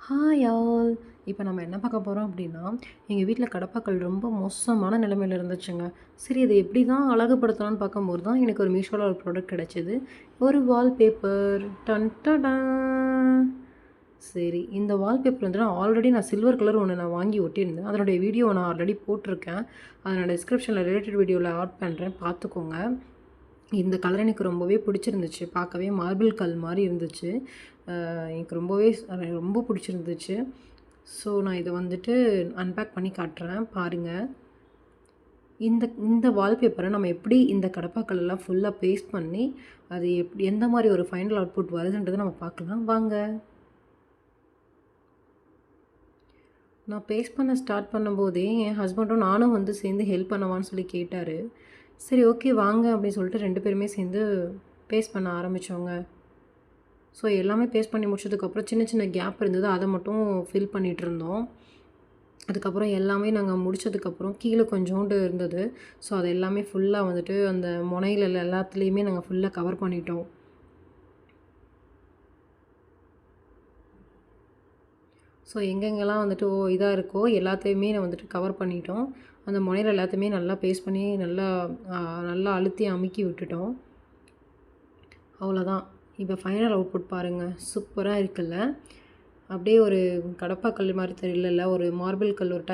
Hi all. இப்போ நம்ம என்ன பார்க்க போகிறோம் அப்படின்னா, எங்கள் வீட்டில் கடப்பாக்கல் ரொம்ப மோசமான நிலைமையில இருந்துச்சுங்க. சரி இதை எப்படி தான் அழகுபடுத்தலாம்னு பார்க்கும்போது தான் எனக்கு ஒரு மீஷோவில் ஒரு ப்ராடக்ட் கிடச்சிது. ஒரு வால்பேப்பர். டன் டடான். சரி இந்த வால்பேப்பர் வந்து நான் சில்வர் கலர் ஒன்று நான் வாங்கி ஒட்டியிருந்தேன். அதனுடைய வீடியோவை நான் ஆல்ரெடி போட்டிருக்கேன். அதை நான் டிஸ்கிரிப்ஷனில் ரிலேட்டட் வீடியோவில் ஆட் பண்ணுறேன், பார்த்துக்கோங்க. இந்த கலர் எனக்கு ரொம்பவே பிடிச்சிருந்துச்சு. பார்க்கவே மார்பிள் கல் மாதிரி இருந்துச்சு. எனக்கு ரொம்ப பிடிச்சிருந்துச்சு. ஸோ நான் இதை வந்துட்டு அன்பேக் பண்ணி காட்டுறேன், பாருங்கள். இந்த வால்பேப்பரை நம்ம எப்படி இந்த கடப்பாக்கல்லாம் ஃபுல்லாக பேஸ்ட் பண்ணி அது எந்த மாதிரி ஒரு ஃபைனல் அவுட்புட் வருதுன்றதை நம்ம பார்க்கலாம் வாங்க. நான் பேஸ்ட் பண்ண ஸ்டார்ட் பண்ணும்போதே என் ஹஸ்பண்டும் நானும் வந்து சேர்ந்து ஹெல்ப் பண்ணவான்னு சொல்லி கேட்டார். சரி ஓகே வாங்க அப்படின்னு சொல்லிட்டு 2 பேருமே சேர்ந்து பேஸ்ட் பண்ண ஆரம்பித்தோங்க. ஸோ எல்லாமே பேஸ்ட் பண்ணி முடிச்சதுக்கப்புறம் சின்ன சின்ன கேப் இருந்தது, அதை மட்டும் ஃபில் பண்ணிகிட்ருந்தோம். அதுக்கப்புறம் எல்லாமே நாங்கள் முடித்ததுக்கப்புறம் கீழே கொஞ்சோண்டு இருந்தது. ஸோ அது எல்லாமே ஃபுல்லாக வந்துட்டு அந்த முனையில எல்லாத்துலேயுமே நாங்கள் ஃபுல்லாக கவர் பண்ணிட்டோம். ஸோ எங்கெங்கெல்லாம் வந்துட்டு இதாக இருக்கோ எல்லாத்தையுமே நான் வந்துட்டு கவர் பண்ணிட்டோம். அந்த முனையில எல்லாத்தையுமே நல்லா பேஸ்ட் பண்ணி நல்லா அழுத்தி அமுக்கி விட்டுட்டோம். அவ்வளோதான். இப்போ ஃபைனல் அவுட்புட் பாருங்கள், சூப்பராக இருக்குல்ல. அப்படியே ஒரு கடப்பாக்கல் மாதிரி தெரியலல்ல, ஒரு மார்பிள் கல் ஒரு